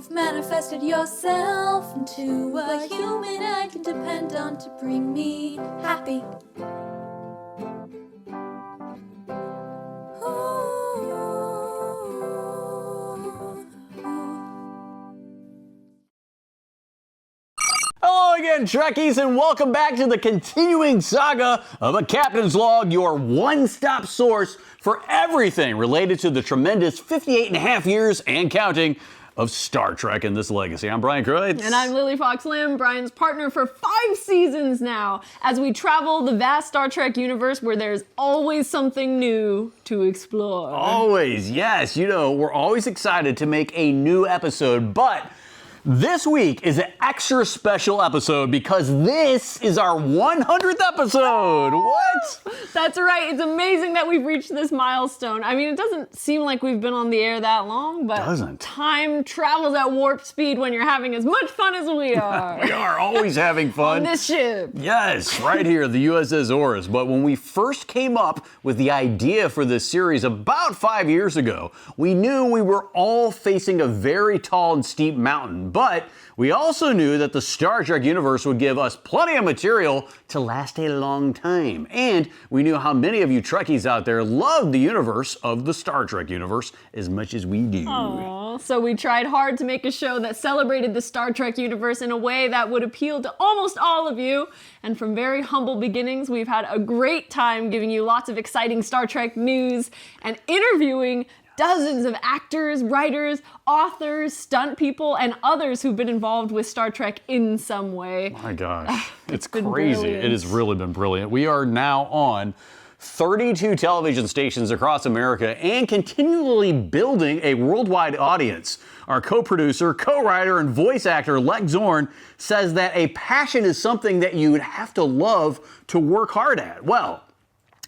You've manifested yourself into a human I can depend on to bring me happy. Hello again, Trekkies, and welcome back to the continuing saga of A Captain's Log, your one-stop source for everything related to the tremendous 58 and a half years and counting of Star Trek and this legacy. I'm Bryan Kreutz. And I'm Lili Fox-Lim, Bryan's partner for 5 seasons now, as we travel the vast Star Trek universe where there's always something new to explore. Always, yes. You know, we're always excited to make a new episode, but this week is an extra special episode because this is our 100th episode. What? That's right. It's amazing that we've reached this milestone. I mean, it doesn't seem like we've been on the air that long, but time travels at warp speed when you're having as much fun as we are. We are always having fun. On this ship. Yes, right here, the USS Orus. But when we first came up with the idea for this series about 5 years ago, we knew we were all facing a very tall and steep mountain. But we also knew that the Star Trek universe would give us plenty of material to last a long time. And we knew how many of you Trekkies out there love the universe of the Star Trek universe as much as we do. Aww. So we tried hard to make a show that celebrated the Star Trek universe in a way that would appeal to almost all of you. And from very humble beginnings, we've had a great time giving you lots of exciting Star Trek news and interviewing dozens of actors, writers, authors, stunt people, and others who've been involved with Star Trek in some way. My gosh, it's crazy. Brilliant. It has really been brilliant. We are now on 32 television stations across America and continually building a worldwide audience. Our co-producer, co-writer, and voice actor Lex Zorn says that a passion is something that you would have to love to work hard at. Well,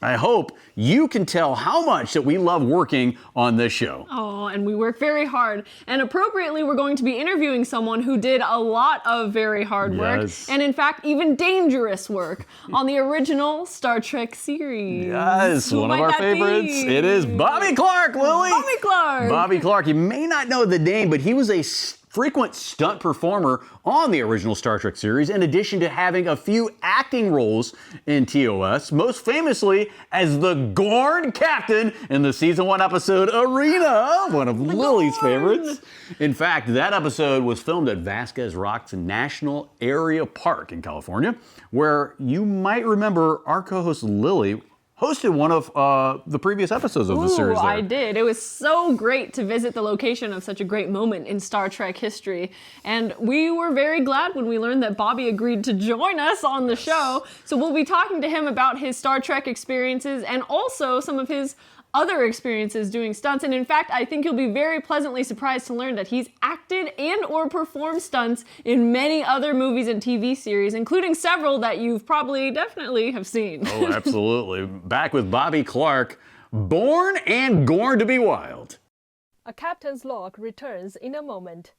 I hope you can tell how much that we love working on this show. Oh, and we work very hard. And appropriately, we're going to be interviewing someone who did a lot of very hard work, and in fact, even dangerous work on the original Star Trek series. Yes, Who one of might our that favorites. be? It is Bobby Clark, Lily. Bobby Clark. Bobby Clark. You may not know the name, but he was a frequent stunt performer on the original Star Trek series, in addition to having a few acting roles in TOS, most famously as the Gorn captain in the season 1 episode Arena, one of Lily's favorites. In fact, that episode was filmed at Vazquez Rocks National Area Park in California, where you might remember our co-host Lily hosted one of the previous episodes of the series there. I did. It was so great to visit the location of such a great moment in Star Trek history. And we were very glad when we learned that Bobby agreed to join us on the show. So we'll be talking to him about his Star Trek experiences and also some of his other experiences doing stunts. And in fact, I think you'll be very pleasantly surprised to learn that he's acted and or performed stunts in many other movies and TV series, including several that you've probably definitely have seen. Oh, absolutely. Back with Bobby Clark, Born and Gorn to be Wild. A Captain's Log returns in a moment.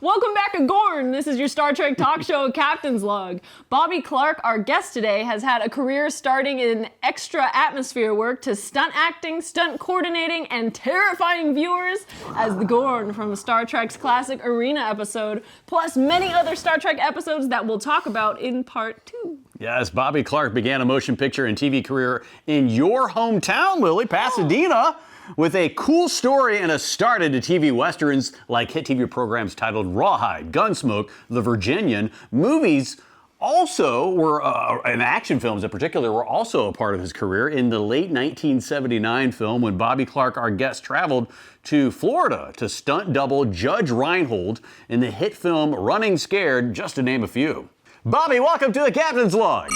Welcome back to Gorn. This is your Star Trek talk show, Captain's Log. Bobby Clark, our guest today, has had a career starting in extra atmosphere work to stunt acting, stunt coordinating, and terrifying viewers as the Gorn from Star Trek's classic Arena episode, plus many other Star Trek episodes that we'll talk about in part 2. Yes, Bobby Clark began a motion picture and TV career in your hometown, Lily, Pasadena. With a cool story and a start into TV westerns like hit TV programs titled Rawhide, Gunsmoke, The Virginian. Movies also were, and action films in particular, were also a part of his career. In the late 1979 film, when Bobby Clark, our guest, traveled to Florida to stunt double Judge Reinhold in the hit film Running Scared, just to name a few. Bobby, welcome to the Captain's Log.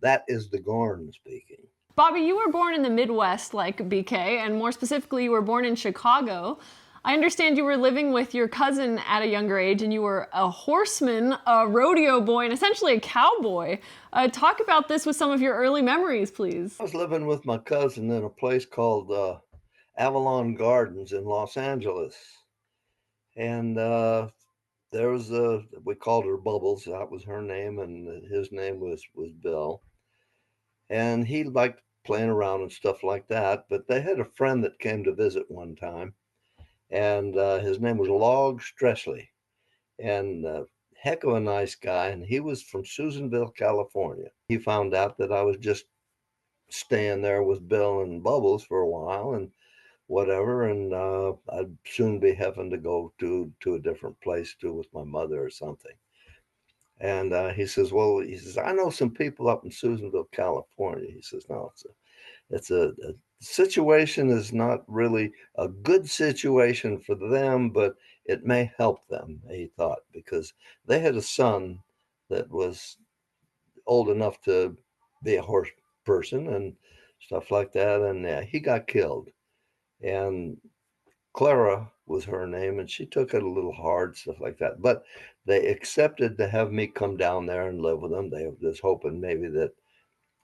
That is the Gorn speaking. Bobby, you were born in the Midwest like BK, and more specifically, you were born in Chicago. I understand you were living with your cousin at a younger age, and you were a horseman, a rodeo boy, and essentially a cowboy. Talk about this with some of your early memories, please. I was living with my cousin in a place called Avalon Gardens in Los Angeles. And there was we called her Bubbles. That was her name, and his name was Bill. And he liked playing around and stuff like that. But they had a friend that came to visit one time. and his name was Log Stressley, and heck of a nice guy. And he was from Susanville, California. He found out that I was just staying there with Bill and Bubbles for a while and whatever, and I'd soon be having to go to a different place too with my mother or something. And he says, well, he says, I know some people up in Susanville, California. He says, no, it's a situation is not really a good situation for them, but it may help them, he thought, because they had a son that was old enough to be a horse person and stuff like that. And he got killed. And Clara was her name, and she took it a little hard, stuff like that. But they accepted to have me come down there and live with them. They were just hoping maybe that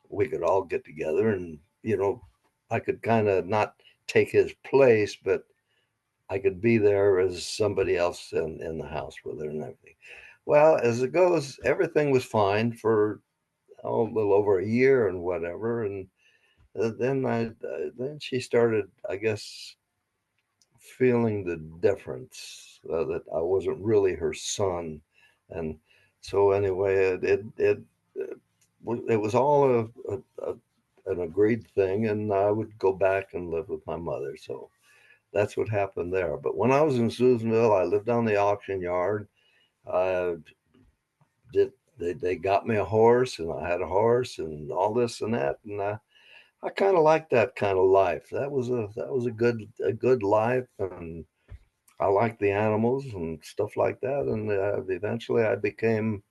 we could all get together and, I could kind of not take his place, but I could be there as somebody else in the house with her and everything. Well, as it goes, everything was fine for a little over a year and whatever. And then she started, I guess, feeling the difference that I wasn't really her son. And so anyway, it was all an agreed thing, and I would go back and live with my mother. So that's what happened there. But when I was in Susanville, I lived on the auction yard. They got me a horse, and I had a horse and all this and that, and I kind of liked that kind of life. That was a good life, and I liked the animals and stuff like that. And eventually, I became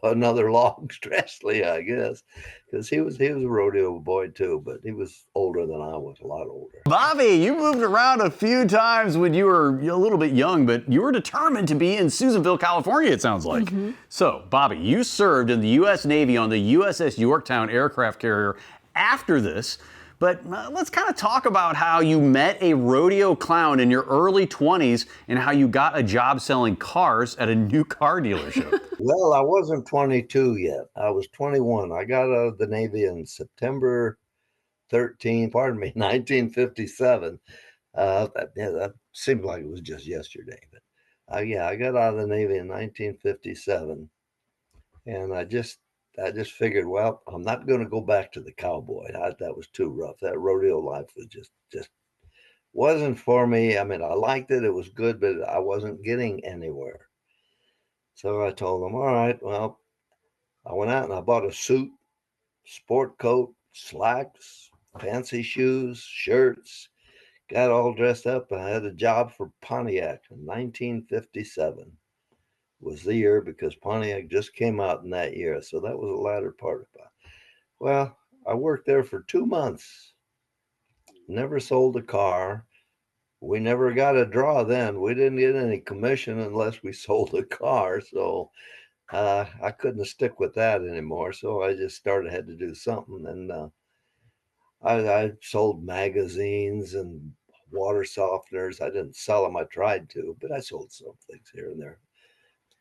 another Log Stressley, I guess, because he was a rodeo boy too, but he was older than I was, a lot older. Bobby, you moved around a few times when you were a little bit young, but you were determined to be in Susanville, California, it sounds like. Mm-hmm. So, Bobby, you served in the U.S. Navy on the USS Yorktown aircraft carrier after this. But let's kind of talk about how you met a rodeo clown in your early 20s and how you got a job selling cars at a new car dealership. Well, I wasn't 22 yet. I was 21. I got out of the Navy in September 1957. That seemed like it was just yesterday. But I got out of the Navy in 1957. And I just figured, well, I'm not going to go back to the cowboy. That was too rough. That rodeo life was just wasn't for me. I mean, I liked it. It was good, but I wasn't getting anywhere. So I told them, all right, well, I went out and I bought a suit, sport coat, slacks, fancy shoes, shirts, got all dressed up. I had a job for Pontiac in 1957. Was the year, because Pontiac just came out in that year. So that was the latter part of it. Well, I worked there for 2 months. Never sold a car. We never got a draw then. We didn't get any commission unless we sold a car. So I couldn't stick with that anymore. So I just had to do something. And I sold magazines and water softeners. I didn't sell them. I tried to, but I sold some things here and there.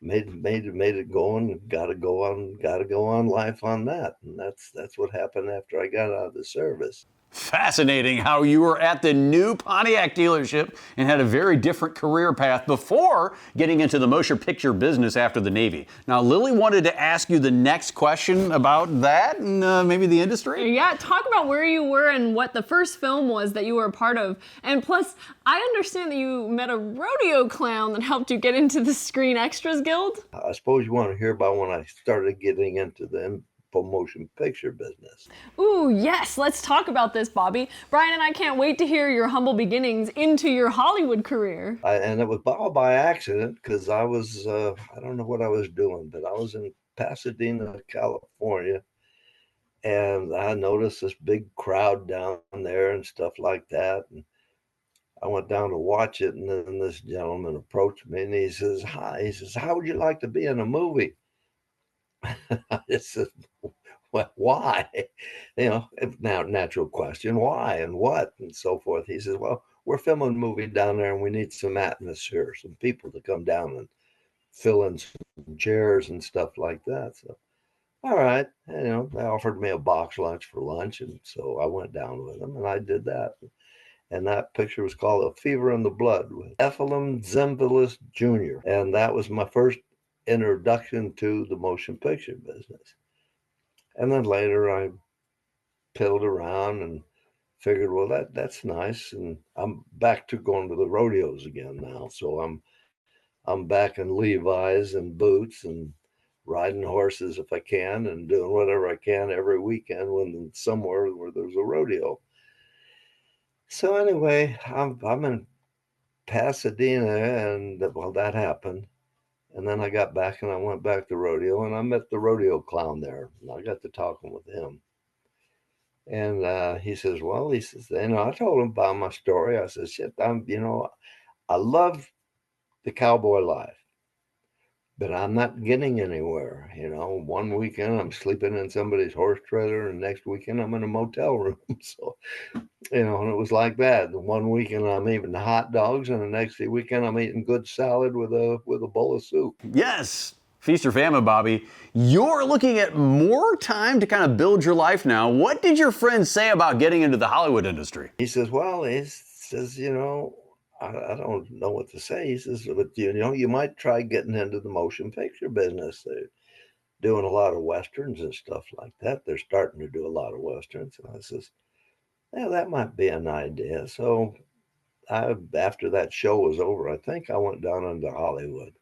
Made it going. Got to go on life on that, and that's what happened after I got out of the service. Fascinating how you were at the new Pontiac dealership and had a very different career path before getting into the motion picture business after the Navy. Now, Lily wanted to ask you the next question about that and maybe the industry. Yeah, talk about where you were and what the first film was that you were a part of. And plus, I understand that you met a rodeo clown that helped you get into the Screen Extras Guild. I suppose you want to hear about when I started getting into the motion picture business. Ooh, yes, let's talk about this, Bobby. Bryan and I can't wait to hear your humble beginnings into your Hollywood career. And it was all by accident, because I was, I don't know what I was doing, but I was in Pasadena, California, and I noticed this big crowd down there and stuff like that. And I went down to watch it, and then this gentleman approached me and he says, hi, he says, how would you like to be in a movie? I just said, well, why? Now, natural question, why and what and so forth. He says, well, we're filming a movie down there and we need some atmosphere, some people to come down and fill in some chairs and stuff like that. So, all right, they offered me a box lunch for lunch, and so I went down with them and I did that. And that picture was called A Fever in the Blood with Ephraim Zimbalist Jr. And that was my first introduction to the motion picture business. And then later I piddled around and figured, well, that's nice. And I'm back to going to the rodeos again now. So I'm back in Levi's and boots and riding horses if I can and doing whatever I can every weekend when somewhere where there's a rodeo. So anyway, I'm in Pasadena, and well, that happened. And then I got back and I went back to rodeo, and I met the rodeo clown there. And I got to talking with him. And he says, well, he says, I told him about my story. I said, shit, I love the cowboy life, but I'm not getting anywhere. One weekend I'm sleeping in somebody's horse trailer, and next weekend I'm in a motel room. So, and it was like that. One weekend I'm eating hot dogs, and the next weekend I'm eating good salad with a bowl of soup. Yes. Feast or famine, Bobby. You're looking at more time to kind of build your life now. What did your friends say about getting into the Hollywood industry? He says, well, I don't know what to say. He says, but you might try getting into the motion picture business. They're doing a lot of Westerns and stuff like that. They're starting to do a lot of Westerns. And I says, yeah, that might be an idea. So after that show was over, I think I went down into Hollywood.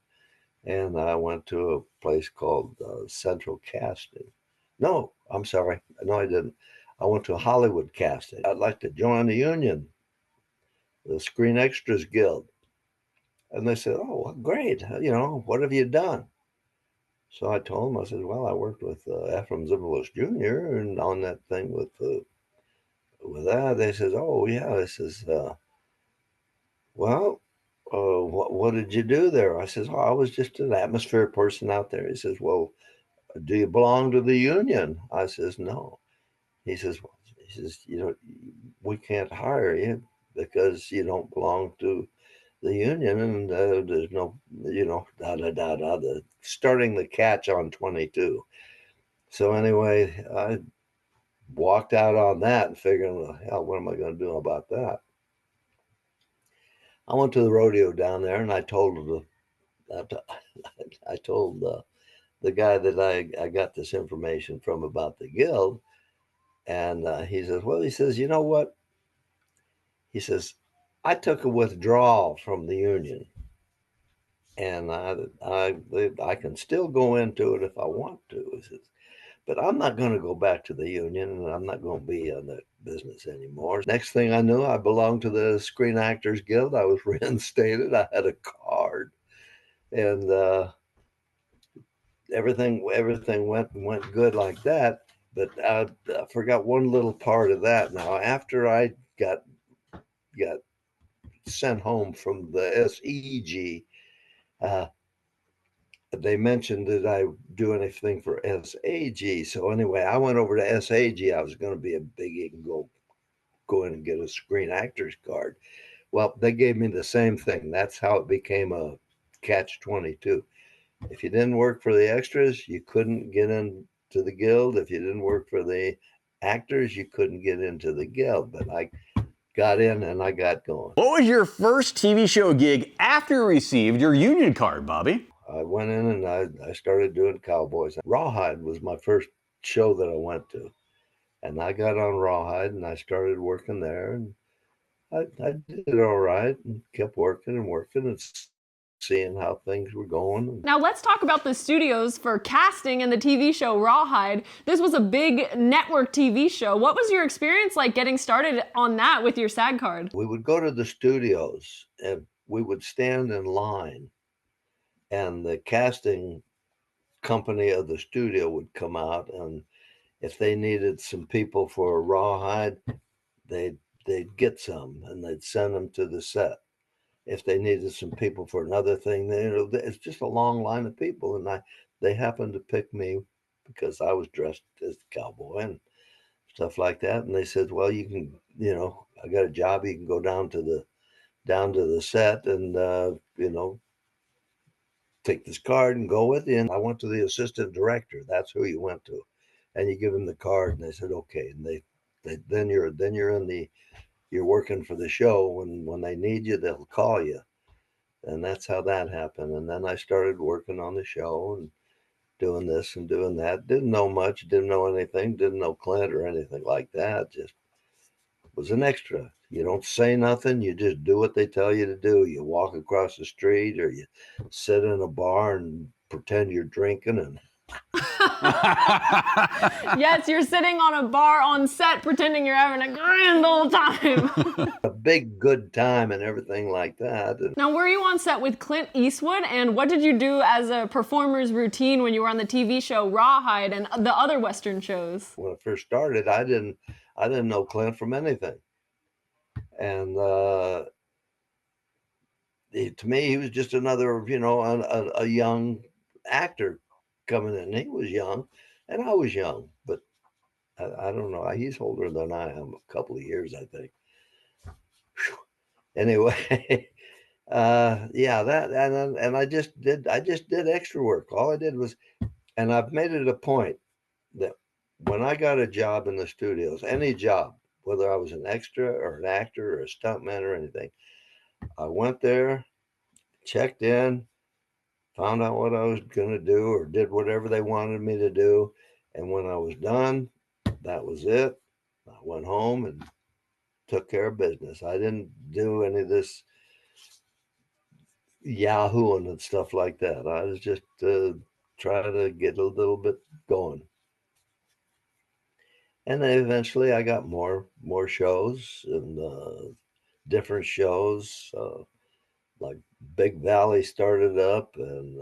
And I went to a place called Central Casting. No, I'm sorry. No, I didn't. I went to Hollywood Casting. I'd like to join the union, the Screen Extras Guild. And they said, oh, well, great. What have you done? So I told them, I said, well, I worked with Ephraim Zimbalist Jr. and on that thing with that. They says, oh, yeah. They says, well, what did you do there? I says, oh, I was just an atmosphere person out there. He says, well, do you belong to the union? I says, no. He says, we can't hire you because you don't belong to the union, and there's no, starting the catch on 22. So anyway, I walked out on that and figuring, well, hell, what am I going to do about that? I went to the rodeo down there, and I told the guy that I got this information from about the guild, and he says, well, he says, you know what? He says, I took a withdrawal from the union, and I can still go into it if I want to. He says, but I'm not going to go back to the union, and I'm not going to be in that business anymore. Next thing I knew, I belonged to the Screen Actors Guild. I was reinstated. I had a card, and everything went good like that. But I forgot one little part of that. Now, after I got sent home from the SEG, they mentioned that I do anything for SAG. So anyway, I went over to SAG. I was going to be a biggie and go in and get a Screen Actors card. Well, they gave me the same thing. That's how it became a catch-22. If you didn't work for the extras, you couldn't get into the guild. If you didn't work for the actors, you couldn't get into the guild. But I got in and I got going. What was your first TV show gig after you received your union card, Bobby? I went in and I started doing Cowboys. Rawhide was my first show that I went to. And I got on Rawhide and I started working there. And I did it all right and kept working and seeing how things were going. Now let's talk about the studios for casting in the TV show Rawhide. This was a big network TV show. What was your experience like getting started on that with your SAG card? We would go to the studios and we would stand in line, and the casting company of the studio would come out, and if they needed some people for a Rawhide, they'd get some and they'd send them to the set. If they needed some people for another thing, it's just a long line of people. And they happened to pick me because I was dressed as a cowboy and stuff like that. And they said, well, you can, I got a job. You can go down to the set and, take this card and go with you. And I went to the assistant director. That's who you went to. And you give them the card and they said, okay. And then you're in the you're working for the show. When they need you, they'll call you. And that's how that happened. And then I started working on the show and doing this and doing that. Didn't know much, didn't know anything, didn't know Clint or anything like that. Just was an extra. You don't say nothing, you just do what they tell you to do. You walk across the street or you sit in a bar and pretend you're drinking and Yes, you're sitting on a bar on set pretending you're having a grand old time. a big good time and everything like that. And Now, were you on set with Clint Eastwood, and what did you do as a performer's routine when you were on the TV show Rawhide and the other Western shows? when I first started, I didn't know Clint from anything. And to me, he was just another, a young actor coming in. He was young, and I was young, but I don't know. He's older than I am, a couple of years, I think. Whew. Anyway, yeah, that and I just did extra work. All I did was, and I've made it a point that when I got a job in the studios, any job, whether I was an extra or an actor or a stuntman or anything, I went there, checked in, found out what I was going to do or did whatever they wanted me to do. And when I was done, that was it. I went home and took care of business. I didn't do any of this yahooing and stuff like that. I was just trying to get a little bit going. And then eventually I got more shows and different shows. Like Big Valley started up, and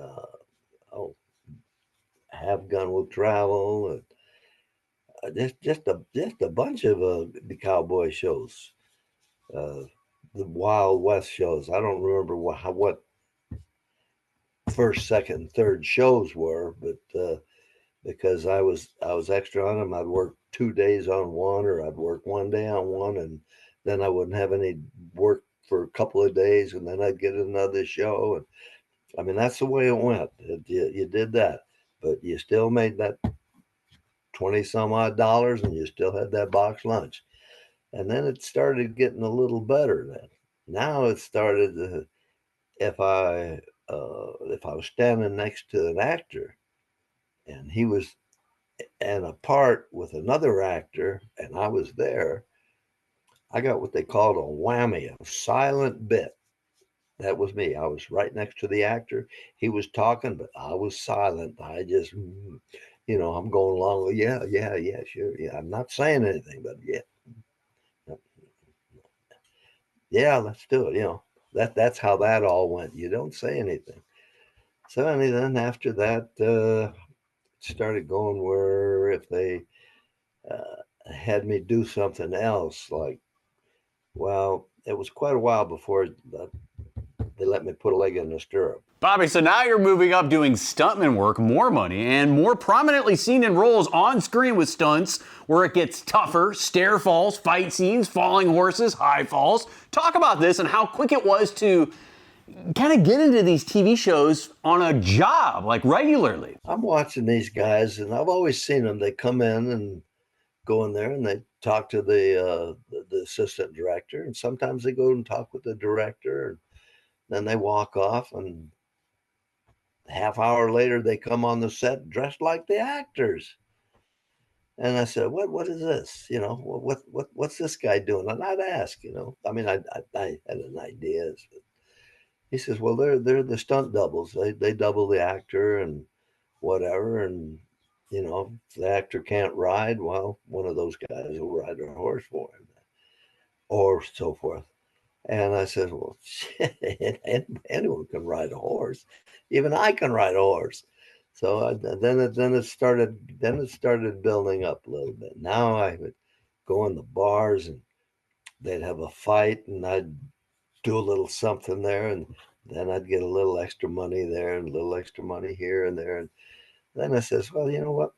Have Gun Will Travel, and just a bunch of the cowboy shows, the Wild West shows. I don't remember what first, second, third shows were, but because I was extra on them, I'd work 2 days on one, or I'd work 1 day on one, and then I wouldn't have any work for a couple of days, and then I'd get another show. And I mean, that's the way it went. You did that, but you still made that 20 some odd dollars, and you still had that box lunch. And then it started getting a little better. Then now it started to, if I was standing next to an actor and he was in a part with another actor and I was there, I got what they called a whammy, a silent bit. That was me. I was right next to the actor. He was talking, but I was silent. I just, I'm going along with, yeah, sure. Yeah, I'm not saying anything, but yeah, let's do it. That's how that all went. You don't say anything. So then after that, started going where if they had me do something else, like, well, it was quite a while before they let me put a leg in the stirrup. Bobby, so now you're moving up doing stuntman work, more money, and more prominently seen in roles on screen with stunts where it gets tougher, stair falls, fight scenes, falling horses, high falls. Talk about this and how quick it was to kind of get into these TV shows on a job, like regularly. I'm watching these guys, and I've always seen them. They come in and go in there, and they talk to the assistant director, and sometimes they go and talk with the director, and then they walk off, and half hour later they come on the set dressed like the actors. And I said, what is this? What's this guy doing? And I'd ask, I mean, I had an idea. He says, well, they're the stunt doubles. They double the actor and whatever. And, if the actor can't ride, well, one of those guys will ride a horse for him or so forth. And I said, well, shit, anyone can ride a horse. Even I can ride a horse. So then it started building up a little bit. Now I would go in the bars and they'd have a fight and I'd do a little something there, and then I'd get a little extra money there and a little extra money here and there. And then I says, well, you know what?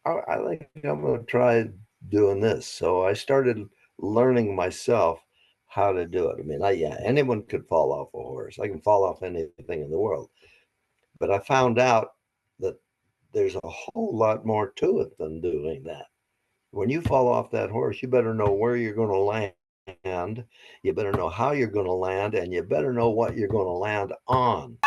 I think I'm going to try doing this. So I started learning myself how to do it. I mean, anyone could fall off a horse. I can fall off anything in the world. But I found out that there's a whole lot more to it than doing that. When you fall off that horse, you better know where you're going to land land, you better know how you're going to land, and you better know what you're going to land on.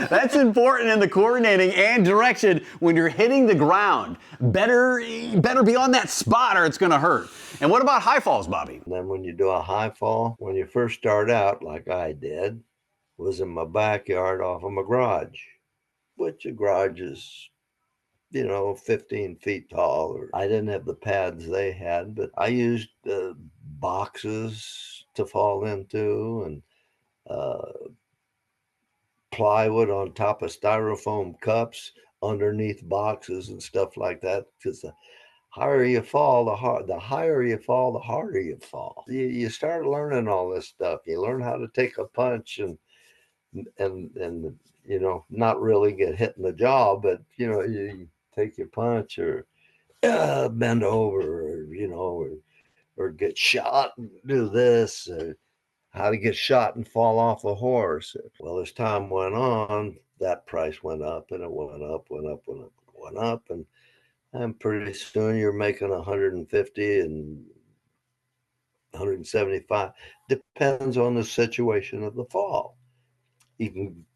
That's important in the coordinating and direction when you're hitting the ground. Better be on that spot or it's going to hurt. And what about high falls, Bobby? And then when you do a high fall, when you first start out, like I did, was in my backyard off of my garage, which a garage is, 15 feet tall. I didn't have the pads they had, but I used boxes to fall into, and plywood on top of styrofoam cups underneath boxes and stuff like that. Because the higher you fall, the higher you fall, the harder you fall. You start learning all this stuff. You learn how to take a punch and not really get hit in the jaw, but you take your punch or bend over, or get shot and do this, or how to get shot and fall off a horse. Well, as time went on, that price went up, and it went up, and pretty soon you're making 150 and 175. Depends on the situation of the fall. You can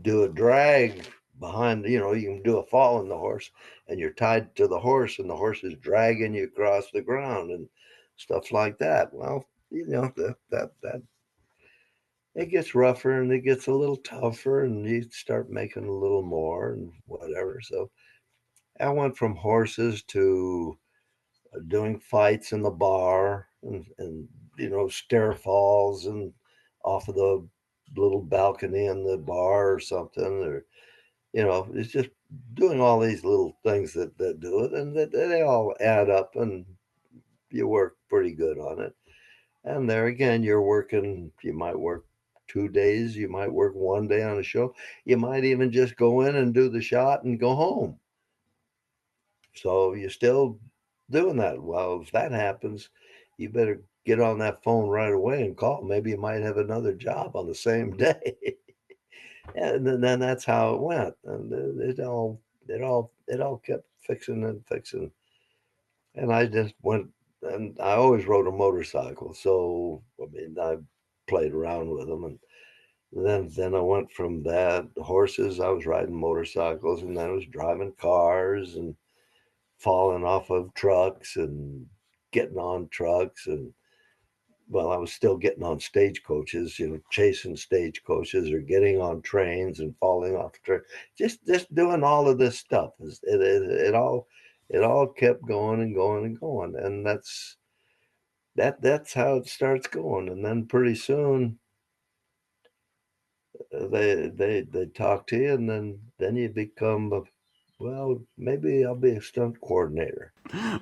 do a drag behind, you can do a fall on the horse, and you're tied to the horse, and the horse is dragging you across the ground and stuff like that. Well, that it gets rougher and it gets a little tougher, and you start making a little more and whatever. So I went from horses to doing fights in the bar and stair falls and off of the little balcony in the bar or something, or it's just doing all these little things that do it, and that they all add up, and you work pretty good on it. And there again, you might work 2 days, you might work 1 day on a show, you might even just go in and do the shot and go home. So you're still doing that. Well, if that happens, you better get on that phone right away and call. Maybe you might have another job on the same day. And then that's how it went. And it all kept fixing and fixing. And I just went, and I always rode a motorcycle. So, I played around with them. And then I went from that, horses, I was riding motorcycles, and then I was driving cars and falling off of trucks and getting on trucks. And I was still getting on stagecoaches, chasing stagecoaches, or getting on trains and falling off trains. Just doing all of this stuff. It all kept going and going and going, and that's how it starts going. And then pretty soon they talk to you, and then you become maybe I'll be a stunt coordinator.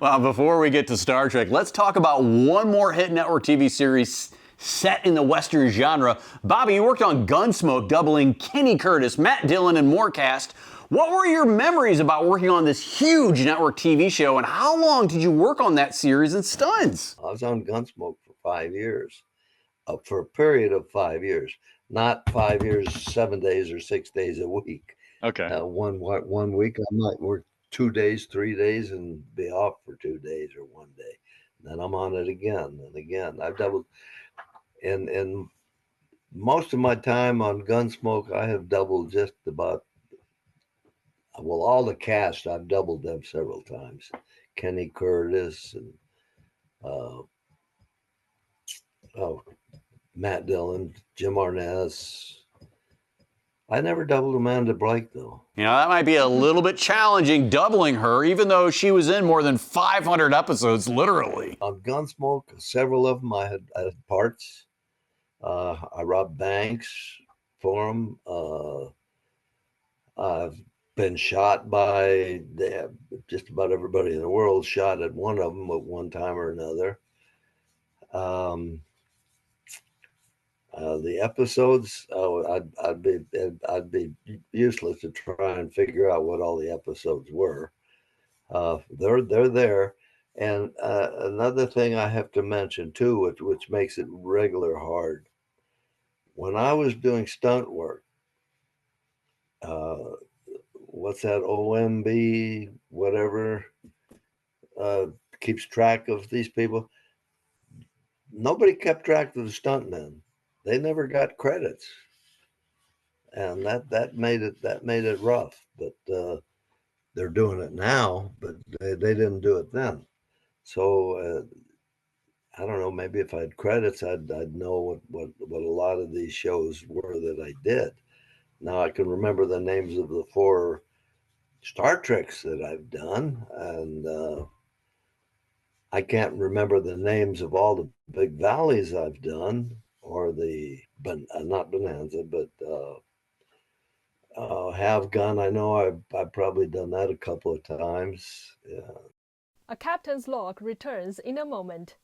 Well, before we get to Star Trek, let's talk about one more hit network TV series set in the Western genre. Bobby, you worked on Gunsmoke, doubling Kenny Curtis, Matt Dillon, and more cast. What were your memories about working on this huge network TV show, and how long did you work on that series in stunts? I was on Gunsmoke for 5 years, for a period of 5 years, not 5 years, 7 days or 6 days a week. Okay. One week I might work 2 days, 3 days, and be off for 2 days or 1 day. Then I'm on it again and again. I've doubled, and most of my time on Gunsmoke, I have doubled just about. Well, all the cast, I've doubled them several times. Kenny Curtis and Matt Dillon, Jim Arness. I never doubled Amanda Blake, though. That might be a little bit challenging, doubling her, even though she was in more than 500 episodes, literally. On Gunsmoke, several of them I had parts. I robbed banks for them. I've been shot by just about everybody in the world, shot at one of them at one time or another. The episodes, I'd be useless to try and figure out what all the episodes were. They're there. And another thing I have to mention too, which makes it regular hard. When I was doing stunt work, what's that, OMB, whatever, keeps track of these people. Nobody kept track of the stuntmen. They never got credits, and that made it rough. But they're doing it now, but they didn't do it then. So I don't know. Maybe if I had credits, I'd know what a lot of these shows were that I did. Now I can remember the names of the 4 Star Treks that I've done, and I can't remember the names of all the big valleys I've done, or the not Bonanza, but Have Gun. I know I've probably done that a couple of times. Yeah. A captain's log returns in a moment.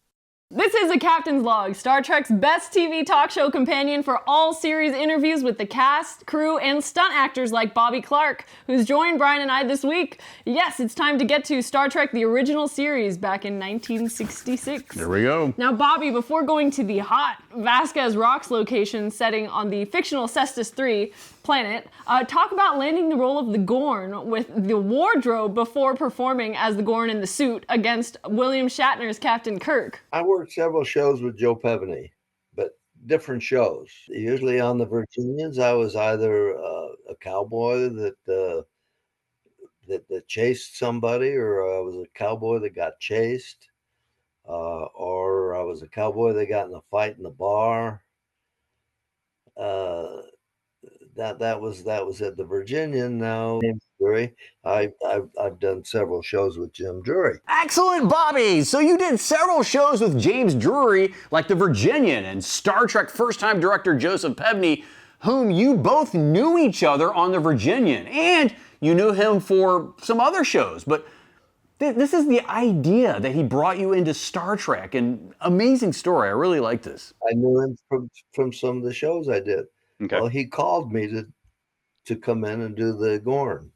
This is A Captain's Log, Star Trek's best TV talk show companion for all series interviews with the cast, crew, and stunt actors like Bobby Clark, who's joined Bryan and I this week. Yes, it's time to get to Star Trek, the original series back in 1966. There we go. Now, Bobby, before going to the hot Vazquez Rocks location setting on the fictional Cestus 3 planet, talk about landing the role of the Gorn with the wardrobe before performing as the Gorn in the suit against William Shatner's Captain Kirk. I worked several shows with Joe Pevney, but different shows. Usually on the Virginians, I was either a cowboy that chased somebody, or I was a cowboy that got chased, or I was a cowboy that got in a fight in the bar. That was at the Virginian. Now, Jury. I've done several shows with Jim Drury. Excellent, Bobby! So you did several shows with James Drury, like The Virginian and Star Trek first-time director Joseph Pevney, whom you both knew each other on The Virginian, and you knew him for some other shows. But this is the idea that he brought you into Star Trek, and amazing story. I really like this. I knew him from some of the shows I did. Okay. Well, he called me to come in and do the Gorn.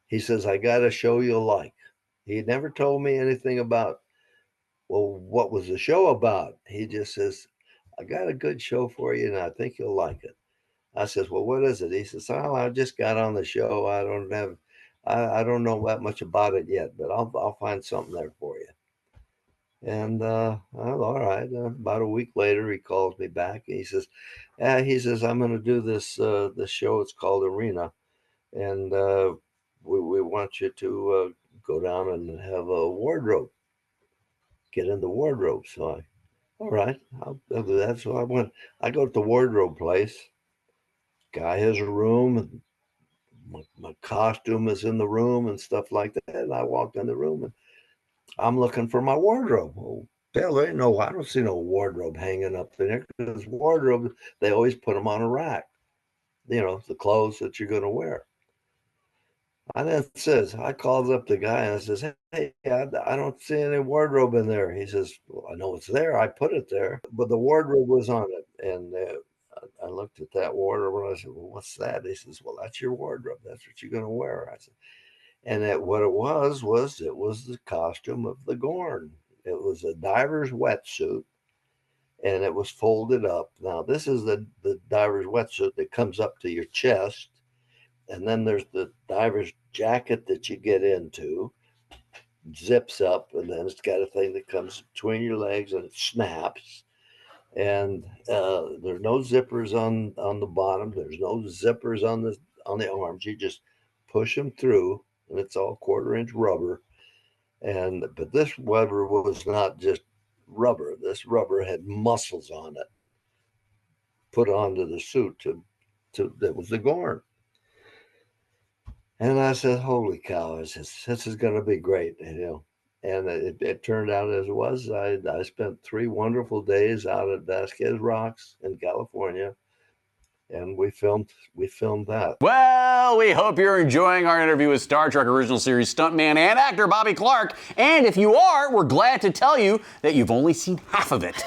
He says, I got a show you'll like. He never told me anything about, well, what was the show about? He just says, I got a good show for you, and I think you'll like it. I says, well, what is it? He says, oh, I just got on the show. I don't know that much about it yet, but I'll find something there for you. And well, all right. About a week later, he calls me back. And he says, I'm going to do this show. It's called Arena, and we want you to go down and have a wardrobe. Get in the wardrobe. So all right, I'll do that. So I go to the wardrobe place. Guy has a room, and my costume is in the room and stuff like that. And I walked in the room, and I'm looking for my wardrobe. Oh, hell, I don't see no wardrobe hanging up there, because wardrobe, they always put them on a rack. You know, the clothes that you're going to wear. And then it says, I called up the guy and I says, hey, I don't see any wardrobe in there. He says, well, I know it's there. I put it there, but the wardrobe was on it. And I looked at that wardrobe and I said, well, what's that? He says, well, that's your wardrobe. That's what you're going to wear. I said, and what it was the costume of the Gorn. It was a diver's wetsuit, and it was folded up. Now, this is the diver's wetsuit that comes up to your chest. And then there's the diver's jacket that you get into, zips up, and then it's got a thing that comes between your legs and it snaps. And there's no zippers on the bottom. There's no zippers on the arms. You just push them through, and it's all 1/4-inch rubber. But this rubber was not just rubber. This rubber had muscles on it, put onto the suit that was the Gorn. And I said, holy cow, this is going to be great, you know. And it turned out as it was. I spent 3 wonderful days out at Vazquez Rocks in California, and we filmed that. Well, we hope you're enjoying our interview with Star Trek Original Series stuntman and actor Bobby Clark. And if you are, we're glad to tell you that you've only seen half of it.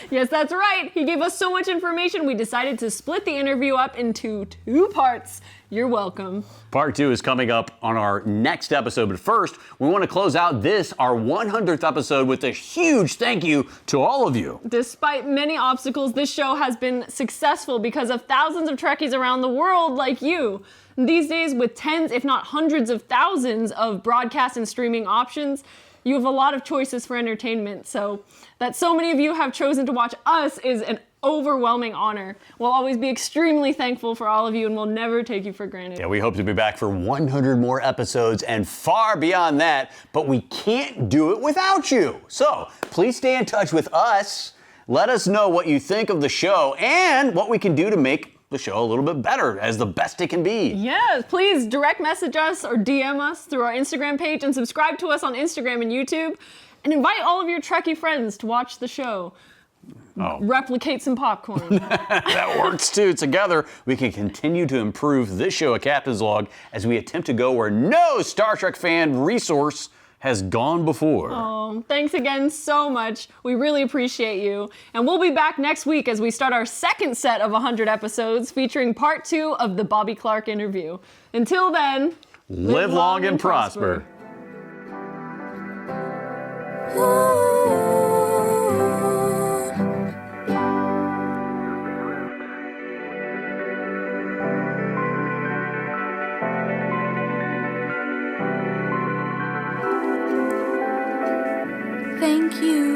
Yes, that's right. He gave us so much information, we decided to split the interview up into 2 parts. You're welcome. Part 2 is coming up on our next episode, but first, we want to close out this, our 100th episode, with a huge thank you to all of you. Despite many obstacles, this show has been successful because of thousands of Trekkies around the world like you. These days, with tens, if not hundreds of thousands of broadcast and streaming options, you have a lot of choices for entertainment. So that so many of you have chosen to watch us is an overwhelming honor. We'll always be extremely thankful for all of you, and we'll never take you for granted. Yeah, we hope to be back for 100 more episodes and far beyond that, but we can't do it without you. So please stay in touch with us. Let us know what you think of the show and what we can do to make the show a little bit better, as the best it can be. Yes, please direct message us or DM us through our Instagram page, and subscribe to us on Instagram and YouTube, and invite all of your Trekkie friends to watch the show. Replicate some popcorn. That works too. Together, we can continue to improve this show at Captain's Log as we attempt to go where no Star Trek fan resource has gone before. Oh, thanks again so much. We really appreciate you. And we'll be back next week as we start our second set of 100 episodes featuring part 2 of the Bobby Clark interview. Until then, live long and prosper. Thank you